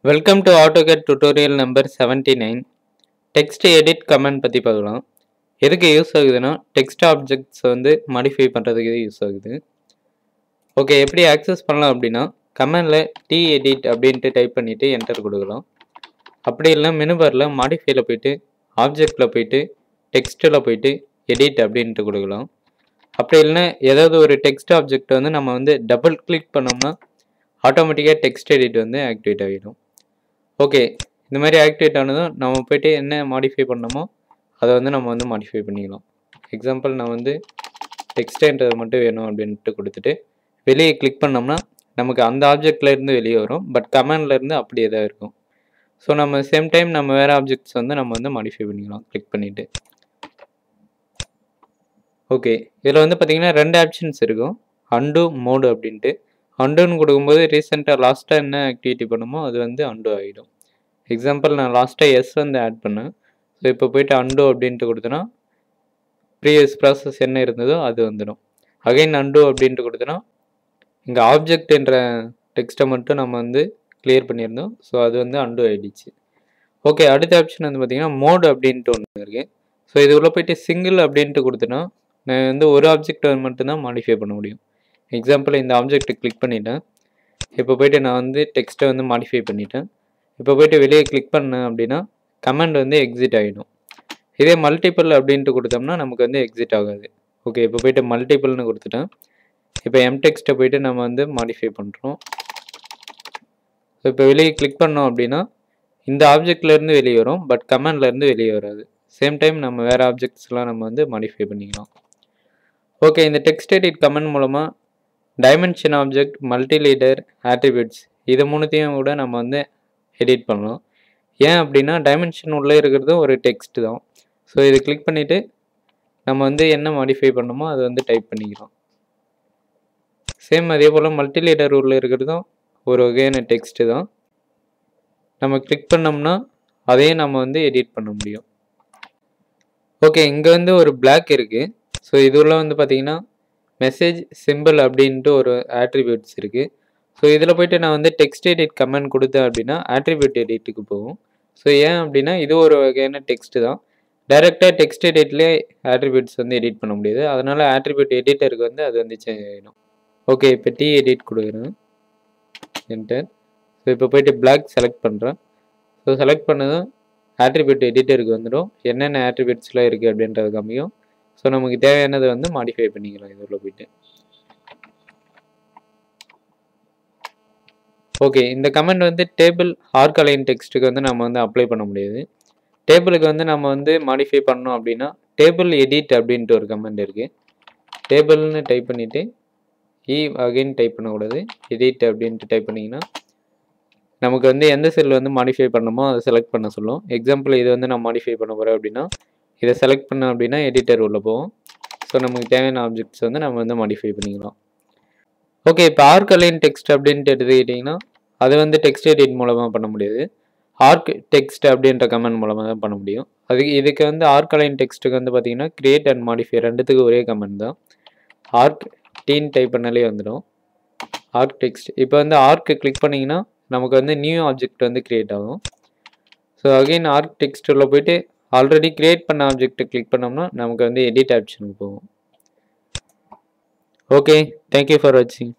Welcome to Autocad tutorial number 79. Text edit command பத்தி பார்க்கலாம். எதுக்கு யூஸ் ஆகுதுன்னா text objects வந்து modify பண்றதுக்கு யூஸ் ஆகுது. ஓகே, எப்படி ஆக்சஸ் பண்ணலாம் அப்படின்னா கமாண்ட்ல tedit அப்படின்ட்டு டைப் பண்ணிட்டு என்டர் கொடுக்கலாம். அப்படி இல்லை மெனு பார்ல மாடிஃபைல போயிட்டு ஆப்ஜெக்ட்ல போயிட்டு டெக்ஸ்ட்ல போயிட்டு எடிட் அப்படின்ட்டு கொடுக்கலாம். அப்படி இல்லைன்னா ஏதாவது ஒரு டெக்ஸ்ட் ஆப்ஜெக்ட் வந்து நம்ம வந்து டபுள் கிளிக் பண்ணோம்னா ஆட்டோமேட்டிக்காக டெக்ஸ்ட் எடிட் வந்து ஆக்டிவேட் ஆகிடும். ஓகே, இந்த மாதிரி ஆக்டிவேட் ஆனதும் நம்ம போய்ட்டு என்ன மாடிஃபை பண்ணணுமோ அதை வந்து நம்ம வந்து மாடிஃபை பண்ணிக்கலாம். எக்ஸாம்பிள் நான் வந்து டெக்ஸ்ட்ன்றதை மட்டும் வேணும் அப்படின்ட்டு கொடுத்துட்டு வெளியே கிளிக் பண்ணோம்னா நமக்கு அந்த ஆப்ஜெக்ட்லேருந்து வெளியே வரும், பட் கமாண்ட்லேருந்து அப்படியே தான் இருக்கும். ஸோ நம்ம சேம் டைம் நம்ம வேறு ஆப்ஜெக்ட்ஸ் வந்து நம்ம வந்து மாடிஃபை பண்ணிக்கலாம் கிளிக் பண்ணிவிட்டு. ஓகே, இதில் வந்து பார்த்திங்கன்னா ரெண்டு ஆப்ஷன்ஸ் இருக்கும், அண்டு மோடு அப்படின்ட்டு. அண்டுன்னு கொடுக்கும்போது ரீசெண்டாக லாஸ்ட்டாக என்ன ஆக்டிவிட்டி பண்ணுமோ அது வந்து அண்டு ஆகிடும். எக்ஸாம்பிள் நான் லாஸ்ட்டாக எஸ் வந்து ஆட் பண்ணேன். ஸோ இப்போ போய்ட்டு அண்டு அப்படின்ட்டு கொடுத்தோன்னா ப்ரீவியஸ் ப்ராசஸ் என்ன இருந்ததோ அது வந்துடும். அகைன் அண்டு அப்படின்ட்டு கொடுத்தோன்னா இங்கே ஆப்ஜெக்ட் என்ற டெக்ஸ்ட்டை மட்டும் நம்ம வந்து கிளியர் பண்ணியிருந்தோம். ஸோ அது வந்து அண்டு ஆகிடுச்சு. ஓகே, அடுத்த ஆப்ஷன் வந்து பார்த்திங்கன்னா மோடு அப்படின்ட்டு ஒன்று இருக்குது. ஸோ இது உள்ள போய்ட்டு சிங்கிள் அப்படின்ட்டு கொடுத்தோன்னா நான் வந்து ஒரு ஆப்ஜெக்ட் மட்டும்தான் மாடிஃபை பண்ண முடியும். எக்ஸாம்பிள் இந்த ஆப்ஜெக்ட்டை கிளிக் பண்ணிட்டேன். இப்போ போய்ட்டு நான் வந்து டெக்ஸ்ட்டை வந்து மாடிஃபை பண்ணிட்டேன். இப்போ போய்ட்டு வெளியே கிளிக் பண்ணேன் அப்படின்னா கமாண்ட் வந்து எக்ஸிட் ஆகிடும். இதே மல்டிபிள் அப்படின்ட்டு கொடுத்தோம்னா நமக்கு வந்து எக்ஸிட் ஆகாது. ஓகே, இப்போ போய்ட்டு மல்டிபிள்னு கொடுத்துட்டேன். இப்போ டெக்ஸ்ட்டை போய்ட்டு நம்ம வந்து மாடிஃபை பண்ணுறோம். இப்போ வெளியே கிளிக் பண்ணோம் அப்படின்னா இந்த ஆப்ஜெக்ட்லேருந்து வெளியே வரும், பட் கமாண்ட்லேருந்து வெளியே வராது. சேம் டைம் நம்ம வேறு ஆப்ஜெக்ட்ஸ்லாம் நம்ம வந்து மாடிஃபை பண்ணிக்கலாம். ஓகே, இந்த டெக்ஸ்ட் எடிட் கமாண்ட் மூலமாக டைமென்ஷன் ஆப்ஜெக்ட், மல்டிலீடர், ஆட்ரிபியூட்ஸ் இது மூணுத்தையும் கூட நம்ம வந்து எடிட் பண்ணலாம். ஏன் அப்படின்னா டைமென்ஷன் உள்ளே இருக்கிறது ஒரு டெக்ஸ்ட் தான். ஸோ இது கிளிக் பண்ணிவிட்டு நம்ம வந்து என்ன மாடிஃபை பண்ணணுமோ அதை வந்து டைப் பண்ணிக்கலாம். சேம் அதே போல் மல்டிலீடர் உள்ளே இருக்கிறதும் ஒரு வகையான டெக்ஸ்ட்டு தான். நம்ம கிளிக் பண்ணோம்னா அதையும் நம்ம வந்து எடிட் பண்ண முடியும். ஓகே, இங்கே வந்து ஒரு பிளாக் இருக்குது. ஸோ இதுள்ள வந்து பார்த்திங்கன்னா மெசேஜ் சிம்பிள் அப்படின்ட்டு ஒரு ஆட்ரிபியூட்ஸ் இருக்குது. ஸோ இதில் போய்ட்டு நான் வந்து டெக்ஸ்ட் எடிட் கமெண்ட் கொடுத்தேன் அப்படின்னா ஆட்ரிபியூட் எடிட்டுக்கு போகும். ஸோ ஏன் அப்படின்னா இது ஒரு வகையான டெக்ஸ்ட்டு தான். டைரெக்டாக டெக்ஸ்ட் எடிட்லேயே ஆட்ரிபியூட்ஸ் வந்து எடிட் பண்ண முடியாது. அதனால் ஆட்ரிபியூட் எடிட்டருக்கு வந்து அது வந்து சேஞ்ச் ஆகிடும். ஓகே, இப்போ எடிட் கொடுக்குறேன், என்டர். ஸோ இப்போ போய்ட்டு பிளாக் செலக்ட் பண்ணுறேன். ஸோ செலக்ட் பண்ணதும் ஆட்ரிபியூட் எடிட்டருக்கு வந்துடும். என்னென்ன ஆட்ரிபியூட்ஸ்லாம் இருக்குது அப்படின்றது காமிக்கும். ஸோ நமக்கு தேவையானதை வந்து மாடிஃபை பண்ணிக்கலாம் இதில் போய்ட்டு. ஓகே, இந்த கமெண்ட் வந்து டேபிள் ஆர்க் அலைன் டெக்ஸ்ட்டுக்கு வந்து நம்ம வந்து அப்ளை பண்ண முடியாது. டேபிளுக்கு வந்து நம்ம வந்து மாடிஃபை பண்ணோம் அப்படின்னா டேபிள் எடிட் அப்படின்ட்டு ஒரு கமெண்ட் இருக்குது. டேபிள்னு டைப் பண்ணிவிட்டு அகைன் டைப் பண்ணக்கூடாது, எடிட் அப்படின்ட்டு டைப் பண்ணிங்கன்னா நமக்கு வந்து எந்த செல் வந்து மாடிஃபை பண்ணணுமோ அதை செலக்ட் பண்ண சொல்லும். எக்ஸாம்பிள் இது வந்து நான் மாடிஃபை பண்ண போகிறேன் அப்படின்னா இதை செலக்ட் பண்ண அப்படின்னா எடிட்டர் உள்ளே போகும். ஸோ நமக்கு தேவையான ஆப்ஜெக்ட்ஸ் வந்து நம்ம வந்து மாடிஃபை பண்ணிக்கலாம். ஓகே, இப்போ ஆர்க் அலைன் டெக்ஸ்ட் அப்படின்ட்டு எடுத்துக்கிட்டிங்கன்னா அது வந்து டெக்ஸ்ட் எடிட் மூலமாக பண்ண முடியாது. ஆர்க் டெக்ஸ்ட் அப்படின்ற கமெண்ட் மூலமாக தான் பண்ண முடியும். இதுக்கு வந்து ஆர்க் அலைன் டெக்ஸ்ட்டுக்கு வந்து பார்த்திங்கன்னா கிரியேட் அண்ட் மாடிஃபை ரெண்டுத்துக்கு ஒரே கமெண்ட் தான். ஆர்க் டீன் டைப் பண்ணாலே வந்துடும். ஆர்க் டெக்ஸ்ட் இப்போ வந்து ஆர்க்கு கிளிக் பண்ணிங்கன்னா நமக்கு வந்து நியூ ஆப்ஜெக்ட் வந்து க்ரியேட் ஆகும். ஸோ அகெயின் ஆர்க் டெக்ஸ்ட்டில் போய்ட்டு ஆல்ரெடி கிரியேட் பண்ண ஆப்ஜெக்ட்டை கிளிக் பண்ணோம்னா நமக்கு வந்து எடிட் ஆப்ஷனுக்கு போகும். ஓகே, தேங்க்யூ ஃபார் வாட்சிங்.